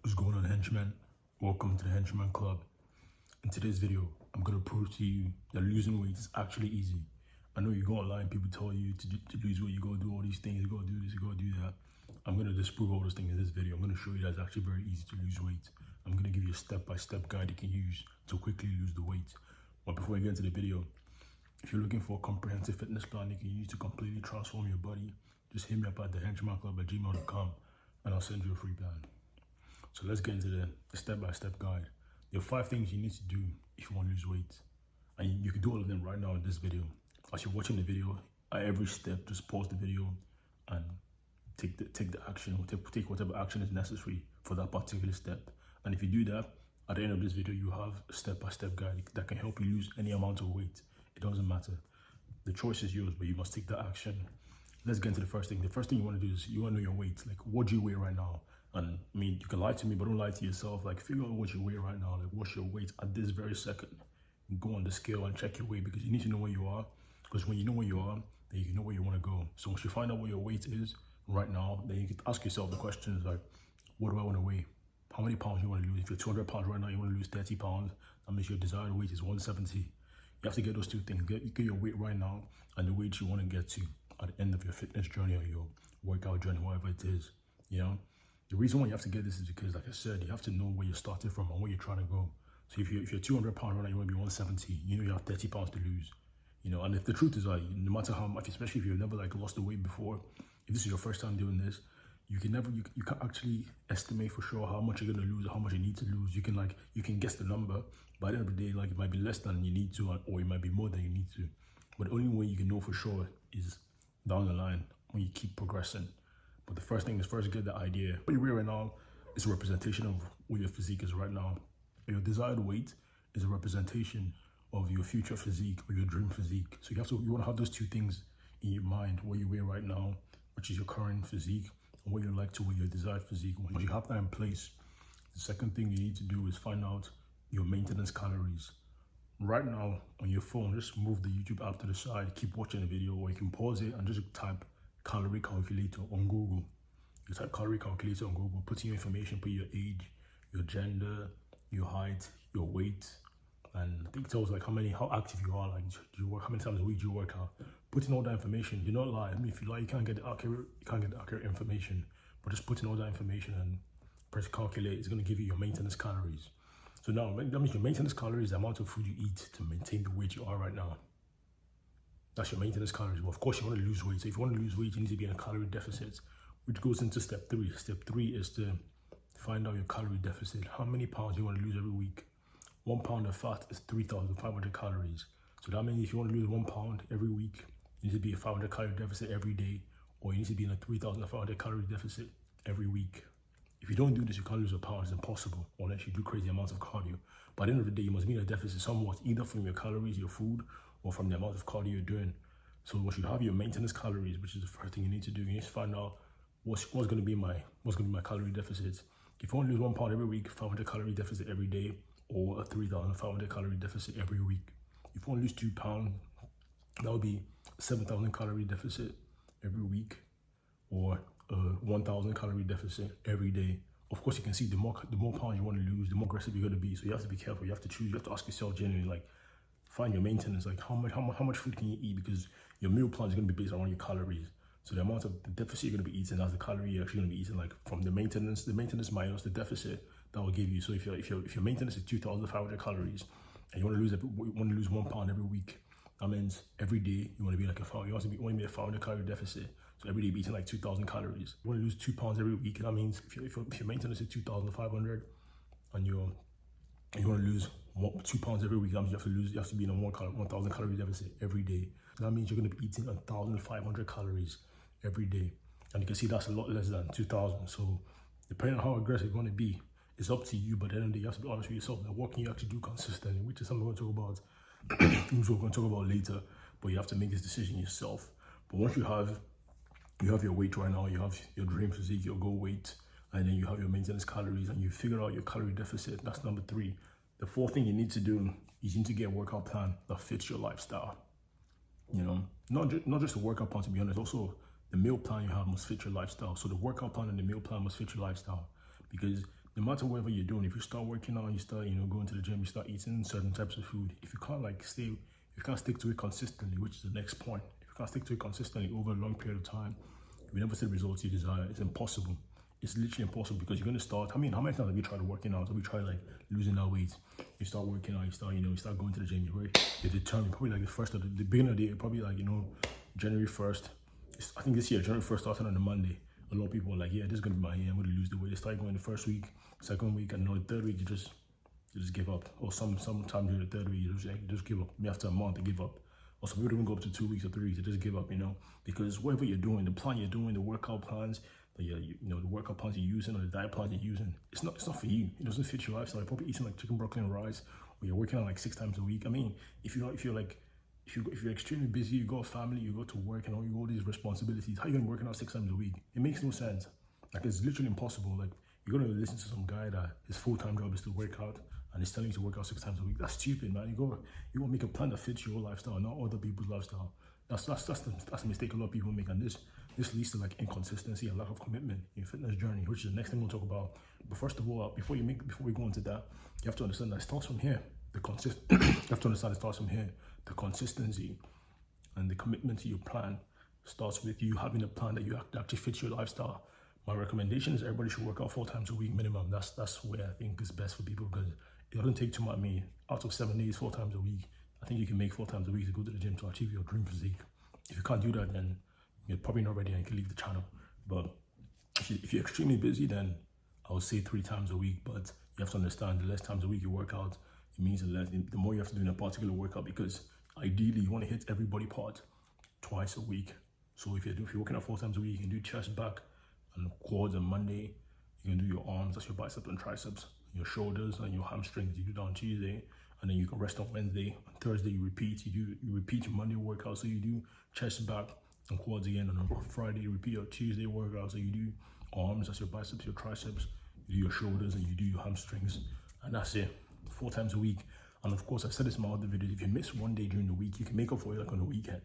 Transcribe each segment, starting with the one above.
What's going on, henchmen? Welcome to the Henchman Club. In today's video, I'm going to prove to you that losing weight is actually easy. I know you go online, people tell you to lose weight, you got to do all these things, you got to do this, you got to do that. I'm going to disprove all those things in this video. I'm going to show you that it's actually very easy to lose weight. I'm going to give you a step-by-step guide you can use to quickly lose the weight. But before I get into the video, if you're looking for a comprehensive fitness plan you can use to completely transform your body, just hit me up at thehenchmanclub@gmail.com and I'll send you a free plan. So let's get into the step-by-step guide. There are 5 things you need to do if you want to lose weight. And you can do all of them right now in this video. As you're watching the video, at every step, just pause the video and take the action, or take whatever action is necessary for that particular step. And if you do that, at the end of this video, you have a step-by-step guide that can help you lose any amount of weight. It doesn't matter. The choice is yours, but you must take that action. Let's get into the first thing. The first thing you want to do is you want to know your weight. Like, what do you weigh right now? And I mean, you can lie to me, but don't lie to yourself. Like, figure out what you weigh right now. Like, what's your weight at this very second? Go on the scale and check your weight, because you need to know where you are. Because when you know where you are, then you can know where you want to go. So once you find out what your weight is right now, then you can ask yourself the questions like, what do I want to weigh? How many pounds you want to lose? If you're 200 pounds right now, you want to lose 30 pounds. That means your desired weight is 170. You have to get those 2 things. Get your weight right now and the weight you want to get to at the end of your fitness journey or your workout journey, whatever it is, you know? The reason why you have to get this is because, like I said, you have to know where you started from and where you're trying to go. So if you're 200 pounds right now, you want to be 170, you know you have 30 pounds to lose, you know? And if the truth is, like, no matter how much, especially if you've never like lost the weight before, if this is your first time doing this, you can't actually estimate for sure how much you're going to lose or how much you need to lose. You can guess the number, but at the end of the day, like, it might be less than you need to, or it might be more than you need to. But the only way you can know for sure is down the line when you keep progressing. But the first thing is first get the idea. What you weigh right now is a representation of what your physique is right now. Your desired weight is a representation of your future physique or your dream physique. So you want to have those 2 things in your mind: what you weigh right now, which is your current physique, and what you like to weigh, your desired physique. Once you have that in place, the second thing you need to do is find out your maintenance calories. Right now on your phone, just move the YouTube app to the side, keep watching the video, or you can pause it and just type calorie calculator on Google. You type calorie calculator on Google, put in your information, put your age, your gender, your height, your weight, and I think it tells like how active you are, like do you work, how many times a week do you work out. Put in all that information. Do not lie. I mean, if you lie, you can't get the accurate information. But just put in all that information and press calculate. It's going to give you your maintenance calories. So now that means your maintenance calories is the amount of food you eat to maintain the weight you are right now. That's your maintenance calories. Well, of course, you want to lose weight. So if you want to lose weight, you need to be in a calorie deficit, which goes into step 3. Step 3 is to find out your calorie deficit. How many pounds you want to lose every week? 1 pound of fat is 3,500 calories. So that means if you want to lose 1 pound every week, you need to be a 500 calorie deficit every day, or you need to be in a 3,500 calorie deficit every week. If you don't do this, you can't lose a pound. It's impossible unless you do crazy amounts of cardio. But at the end of the day, you must be in a deficit somewhat, either from your calories, your food, or from the amount of cardio you're doing. So once you have your maintenance calories, which is the first thing you need to do, you need to find out what's going to be my calorie deficit. If you want to lose 1 pound every week, 500 calorie deficit every day, or a 3,500 calorie deficit every week. If you want to lose 2 pounds, that would be 7,000 calorie deficit every week, or 1,000 calorie deficit every day. Of course, you can see the more pounds you want to lose, the more aggressive you're going to be. So you have to be careful. You have to choose. You have to ask yourself genuinely, like, find your maintenance. Like, how much food can you eat? Because your meal plan is going to be based around your calories. So the amount of the deficit you're going to be eating, that's the calorie you're actually going to be eating. Like, from the maintenance minus the deficit that will give you. So if your maintenance is 2,500 calories and you want to lose 1 pound every week, that means every day you want to be like you want to be a 500 calorie deficit. So every day you're eating like 2,000 calories. You want to lose 2 pounds every week. That means if your maintenance is 2,500 and you want to lose 2 pounds every week, that means you have to be in a 1,000 calorie deficit every day. So that means you're going to be eating 1,500 calories every day. And you can see that's a lot less than 2,000. So depending on how aggressive you want to be, it's up to you. But at the end of the day, you have to be honest with yourself. Like, what can you actually do consistently, which is something we're going to talk about. Things we're going to talk about later. But you have to make this decision yourself. But once you have your weight right now, you have your dream physique, your goal weight, and then you have your maintenance calories, and you figure out your calorie deficit. That's number 3. The 4th thing you need to do is you need to get a workout plan that fits your lifestyle. You know, not just a workout plan, to be honest, also the meal plan you have must fit your lifestyle. So the workout plan and the meal plan must fit your lifestyle, because no matter whatever you're doing, if you start working out, you start, going to the gym, you start eating certain types of food, if you can't you can't stick to it consistently, which is the next point. If you can't stick to it consistently over a long period of time, you never see the results you desire. It's impossible. It's literally impossible because you're going to start. I mean, how many times have you tried working out? Have you tried like losing that weight? You start working out, you start going to the gym, you're determined. Probably like the beginning of the day, probably like, January 1st. I think this year, January 1st started on a Monday. A lot of people are like, yeah, this is going to be my year. I'm going to lose the weight. They start going the first week, second week, and the third week, you just give up. Or sometime during the third week, you just give up. Maybe after a month, they give up. Or some people don't go up to 2 weeks or 3 weeks, they just give up, because whatever you're doing, the plan you're doing, the workout plans, the workout plans you're using or the diet plan you're using, it's not for you. It doesn't fit your lifestyle. You're probably eating like chicken, broccoli, and rice, or you're working out like 6 times a week. I mean, if you're extremely busy, you got a family, you go to work, and all these responsibilities, how are you gonna work out 6 times a week? It makes no sense. Like, it's literally impossible. Like, you're gonna listen to some guy that his full-time job is to work out, and he's telling you to work out 6 times a week. That's stupid, man. You go make a plan that fits your lifestyle, not other people's lifestyle. That's the mistake a lot of people make, and this leads to like inconsistency and lack of commitment in your fitness journey, which is the next thing we'll talk about. But first of all, before we go into that, you have to understand that it starts from here. You have to understand it starts from here. The consistency and the commitment to your plan starts with you having a plan that actually fits your lifestyle. My recommendation is everybody should work out 4 times a week minimum. That's where I think is best for people, because it doesn't take too much. Out of 7 days, 4 times a week, I think you can make 4 times a week to go to the gym to achieve your dream physique. If you can't do that, then you're probably not ready and you can leave the channel. But if you're extremely busy, then I would say 3 times a week. But you have to understand, the less times a week you work out, it means the more you have to do in a particular workout, because ideally you want to hit every body part twice a week. So if you're working out 4 times a week, you can do chest, back, and quads on Monday. You can do your arms, that's your biceps and triceps, your shoulders and your hamstrings. You do that on Tuesday, and then you can rest on Wednesday. On Thursday you repeat. You repeat your Monday workout, so you do chest, back, and quads again. And on Friday you repeat your Tuesday workout, so you do arms, that's your biceps, your triceps. You do your shoulders, and you do your hamstrings, and that's it. 4 times a week. And of course, I said this in my other videos, if you miss one day during the week, you can make up for it like on the weekend.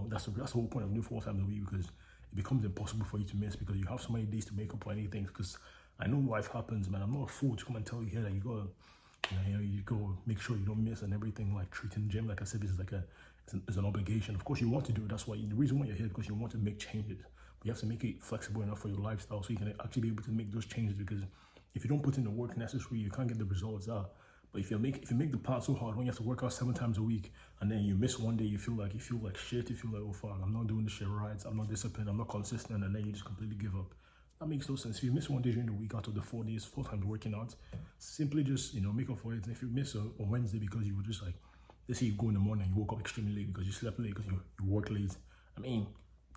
That's the whole point of doing 4 times a week, because it becomes impossible for you to miss, because you have so many days to make up for anything. Because I know life happens, man. I'm not a fool to come and tell you here that you go make sure you don't miss and everything. Like treating the gym, like I said, is like it's an obligation. Of course, you want to do it. That's why the reason why you're here, because you want to make changes. But you have to make it flexible enough for your lifestyle, so you can actually be able to make those changes. Because if you don't put in the work necessary, you can't get the results out. But if you make the plan so hard, when you have to work out 7 times a week, and then you miss one day, you feel like shit. You feel like, oh fuck, I'm not doing this shit right. I'm not disciplined. I'm not consistent, and then you just completely give up. That makes no sense. If you miss one day during the week out of the 4 days, 4 times working out, simply just make up for it. And if you miss a Wednesday because you were just like, let's say you go in the morning, you woke up extremely late because you slept late, because you work late. I mean,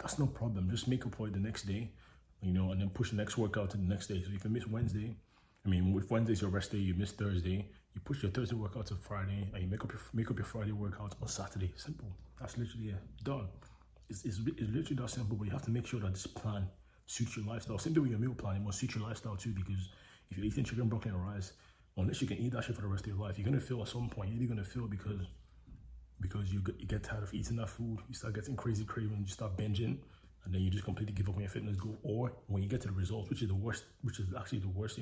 that's no problem. Just make up for it the next day, and then push the next workout to the next day. So if you miss Wednesday, if Wednesday's your rest day, you miss Thursday, you push your Thursday workout to Friday, and you make up your Friday workout on Saturday. Simple. That's literally it. Done. It's literally that simple. But you have to make sure that this plan suits your lifestyle. Same thing with your meal plan. It must suit your lifestyle too, because if you're eating chicken, broccoli, and rice, unless you can eat that shit for the rest of your life, you're gonna feel at some point. You're gonna feel because you get tired of eating that food. You start getting crazy craving. You start binging. And then you just completely give up on your fitness goal. Or when you get to the results, which is actually the worst,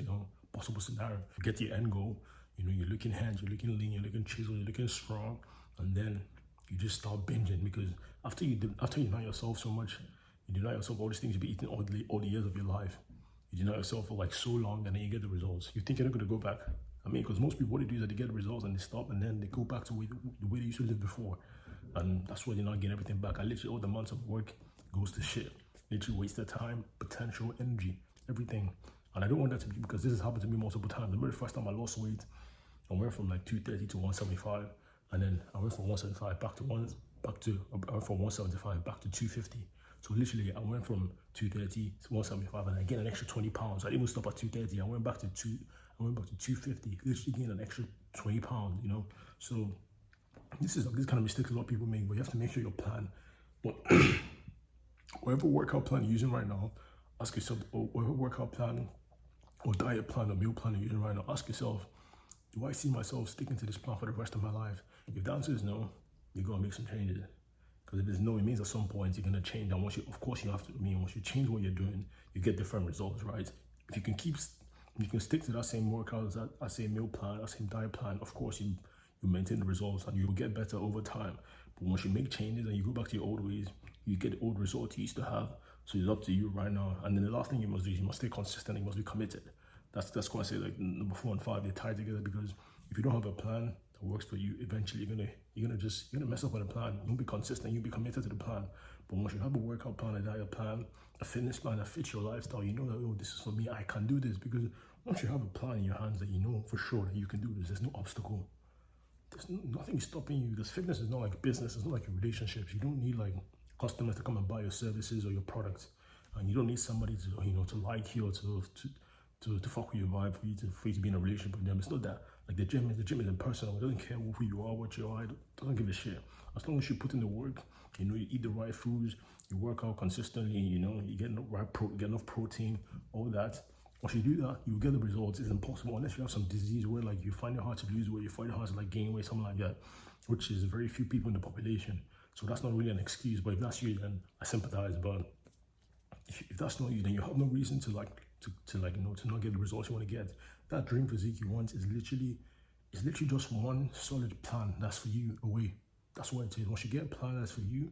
possible scenario. You get to your end goal, you're looking hands, you're looking lean, you're looking chiseled, you're looking strong, and then you just start binging, because after you deny yourself so much, you deny yourself all these things you've been eating all the years of your life. You deny yourself for like so long, and then you get the results. You think you're not going to go back. Because most people, what they do is that they get the results and they stop, and then they go back to the way they used to live before. And that's why they're not getting everything back. And literally all the months of work goes to shit. Literally wasted time, potential, energy, everything. And I don't want that to be, because this has happened to me multiple times. I remember the first time I lost weight, I went from like 230 to 175, and then I went from 175 I went from 175 back to 250. So literally I went from 230 to 175, and I gained an extra 20 pounds. I didn't even stop at 230. I went back to 250. Literally gained an extra 20 pounds, So this is kind of mistakes a lot of people make, but you have to make sure your plan. But whatever workout plan you're using right now, ask yourself, or whatever workout plan or diet plan or meal plan you're using right now, ask yourself, do I see myself sticking to this plan for the rest of my life? If the answer is no, you gotta make some changes. Because if there's no, it means at some point you're gonna change. And once you change what you're doing, you get different results, right? If you can keep You can stick to that same workout, that same meal plan, that same diet plan. Of course, you maintain the results and you'll get better over time. But once you make changes and you go back to your old ways, you get the old results you used to have. So it's up to you right now. And then the last thing you must do is you must stay consistent. You must be committed. That's why I say like number 4 and 5, they tie together, because if you don't have a plan that works for you, eventually you're gonna mess up on the plan. You won't be consistent. You'll be committed to the plan. But once you have a workout plan, a diet plan, a fitness plan that fits your lifestyle, you know that, oh, this is for me. I can do this. Because once you have a plan in your hands that you know for sure that you can do this, there's no obstacle. Nothing stopping you. This fitness is not like business. It's not like relationships. You don't need like customers to come and buy your services or your products, and you don't need somebody to to like you or to fuck with your vibe for you to be in a relationship with them. It's not that. Like the gym is impersonal. It doesn't care who you are, what you are. It doesn't give a shit. As long as you put in the work, you eat the right foods, you work out consistently, you get enough protein, all that. Once you do that, you get the results. It's impossible unless you have some disease where like you find it hard to lose weight, you find it hard to like gain weight, something like that, which is very few people in the population. So that's not really an excuse. But if that's you, then I sympathize. But if that's not you, then you have no reason to not get the results you want to get. That dream physique you want is literally just one solid plan that's for you away. That's what it is. Once you get a plan that's for you,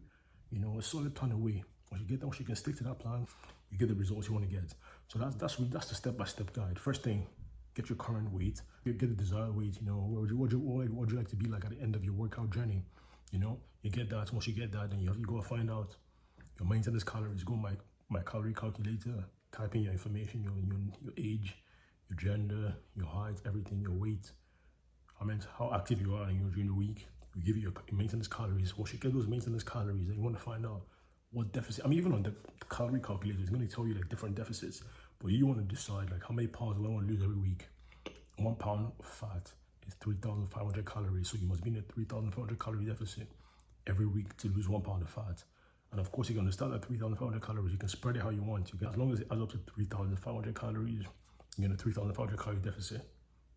a solid plan away. Once you get that, once you can stick to that plan, you get the results you want to get. So that's the step-by-step guide. First thing, get your current weight, get the desired weight. What would you like to be like at the end of your workout journey? You get that. Once you get that, then you go find out your maintenance calories. Go my calorie calculator, type in your information, your age, your gender, your height, everything, your weight. How active you are during the week. You give you your maintenance calories. Once you get those maintenance calories, then you want to find out what deficit. Even on the calorie calculator, it's going to tell you like different deficits. But you want to decide like how many pounds do I want to lose every week. 1 pound of fat is 3,500 calories. So you must be in a 3,500 calorie deficit every week to lose 1 pound of fat. And of course, you can start at 3,500 calories. You can spread it how you want. As long as it adds up to 3,500 calories, you're in a 3,500 calorie deficit.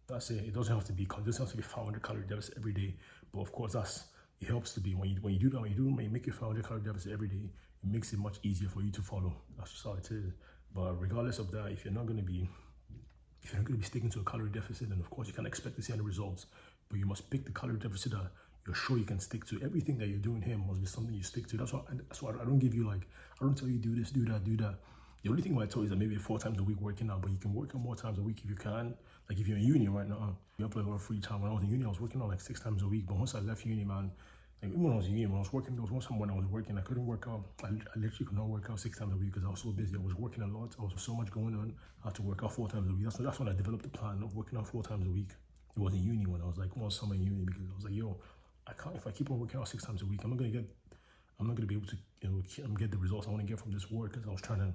That's it. It doesn't have to be 500 calorie deficit every day. But of course, it helps to be when you do that. When you make your 500 calorie deficit every day, it makes it much easier for you to follow. That's just how it is. But regardless of that, if you're not going to be sticking to a calorie deficit, then of course you can expect to see any results. But you must pick the calorie deficit that you're sure you can stick to. Everything that you're doing here must be something you stick to. That's why I don't give you I don't tell you do this, do that, do that. The only thing I tell you is that maybe 4 times a week working out, but you can work out more times a week if you can. Like if you're in uni right now, you have like a lot of free time. When I was in uni, I was working out like 6 times a week. But once I left uni, man, like even when I was in uni, when I was working, there was one time when I was working, I couldn't work out. I literally could not work out 6 times a week because I was so busy. I was working a lot. I was so much going on. I had to work out 4 times a week. That's when I developed the plan of working out 4 times a week. It was in uni when I was like one summer in uni, because I was like, yo, I can't, if I keep on working out 6 times a week, I'm not gonna be able to get the results I want to get from this work, because I was trying to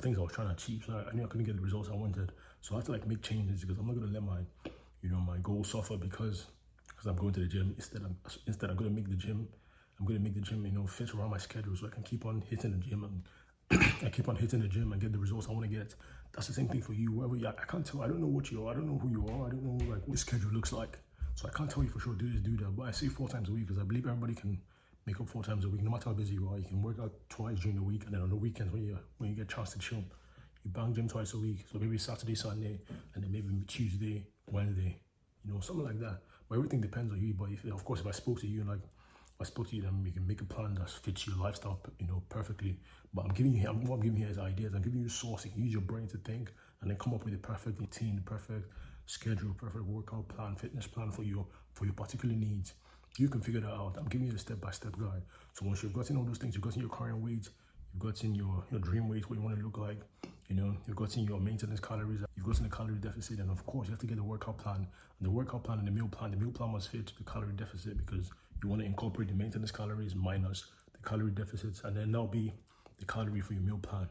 things I was trying to achieve. So I knew I couldn't get the results I wanted. So I had to like make changes, because I'm not gonna let my goals suffer because I'm going to the gym. Instead I'm gonna make the gym fit around my schedule, so I can keep on hitting the gym and I keep on hitting the gym and get the results I want to get. That's the same thing for you. Whoever you are, I can't tell. I don't know what you are. I don't know who you are. I don't know like what the schedule looks like. So I can't tell you for sure do this, do that. But I say 4 times a week because I believe everybody can make up 4 times a week, no matter how busy you are. You can work out twice during the week, and then on the weekends when you get a chance to chill, you bang gym twice a week. So maybe Saturday, Sunday, and then maybe Tuesday, Wednesday, something like that. But everything depends on you. But if I spoke to you, then we can make a plan that fits your lifestyle, perfectly. But what I'm giving you here is ideas. I'm giving you source. You can use your brain to think and then come up with the perfect routine, the perfect schedule, perfect workout plan, fitness plan for your particular needs. You can figure that out. I'm giving you the step-by-step guide. So once you've gotten all those things, you've gotten your current weight, you've gotten your dream weight, what you want to look like, you've gotten your maintenance calories, you've gotten the calorie deficit, and of course you have to get the workout plan. And the workout plan and the meal plan must fit the calorie deficit, because you want to incorporate the maintenance calories minus the calorie deficits, and then that'll be the calorie for your meal plan.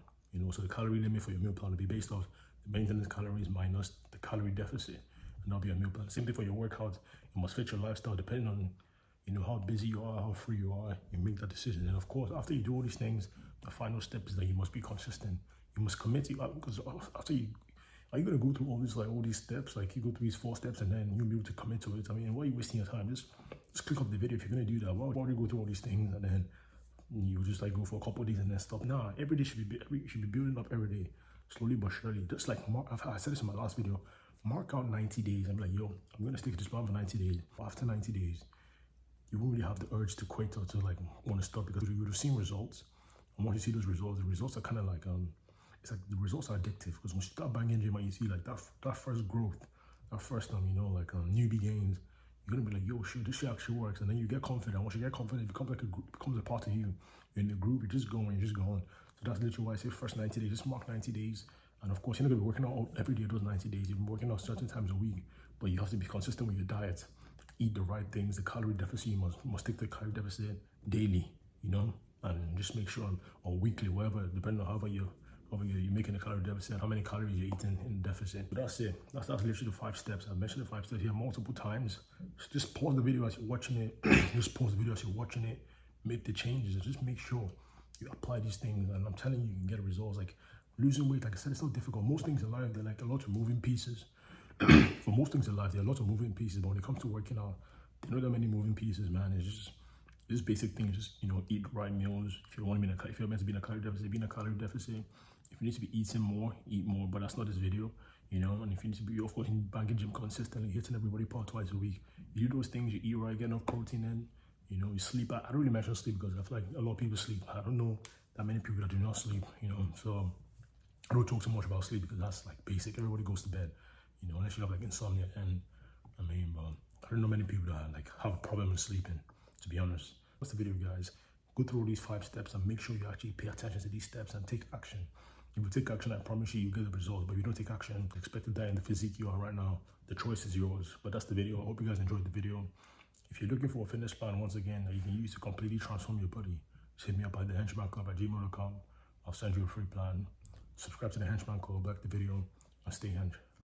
So the calorie limit for your meal plan will be based off the maintenance calories minus the calorie deficit, and that'll be a meal plan. Same thing for your workout. It must fit your lifestyle, depending on how busy you are, how free you are. You make that decision. And of course, after you do all these things, the final step is that you must be consistent. You must commit to because after you, are you going to go through all these steps? Like you go through these 4 steps and then you'll be able to commit to it. Why are you wasting your time? Just click off the video if you're going to do that. Why would you go through all these things and then you just like go for a couple of days and then stop? Nah, every day should be building up every day. slowly but surely. Just like I said this in my last video, mark out 90 days. I'm like, yo, I'm gonna stick to this plan for 90 days. After 90 days, you won't really have the urge to quit or to like want to stop, because you would have seen results. And once you see those results, the results are kind of like it's like the results are addictive, because once you start banging gym and you see like that first growth, that first newbie gains, you're gonna be like, yo, shit, this shit actually works. And then you get confident. Once you get confident, it becomes like becomes a part of you. You're in the group, you're just going. So that's literally why I say first 90 days, just mark 90 days. And of course, you're not gonna be working out every day those 90 days. You've been working out certain times a week, but you have to be consistent with your diet. Eat the right things. The calorie deficit, you must take the calorie deficit daily, and just make sure, or weekly, whatever, depending on how you're making a calorie deficit, how many calories you're eating in deficit. But that's it. That's literally the 5 steps. I've mentioned the 5 steps here multiple times. Just pause the video as you're watching it. Just pause the video as you're watching it. Make the changes and just make sure you apply these things. And I'm telling you, you can get results. Like losing weight, like I said, it's so difficult. Most things in life, they're like a lot of moving pieces. For most things in life, there are a lot of moving pieces. But when it comes to working out, there are not that many moving pieces, man. It's just basic things. Just eat the right meals. If you're meant to be in a calorie deficit, be in a calorie deficit. If you need to be eating more, eat more. But that's not this video, And if you need to be, of course, in banking gym consistently, hitting everybody part twice a week. You do those things. You eat right, get enough protein in. You sleep. I don't really mention sleep because I feel like a lot of people sleep. I don't know that many people that do not sleep. So I don't talk so much about sleep because that's like basic. Everybody goes to bed, unless you have like insomnia. And I don't know many people that like have a problem with sleeping, to be honest. That's the video, guys. Go through all these 5 steps and make sure you actually pay attention to these steps and take action. If you take action, I promise you, you get the results. But if you don't take action, expect to die in the physique you are right now. The choice is yours. But that's the video. I hope you guys enjoyed the video. If you're looking for a fitness plan, once again, that you can use to completely transform your body, just hit me up at thehenchmanclub@gmail.com. I'll send you a free plan. Subscribe to the Henchman Club, like the video, and stay hench.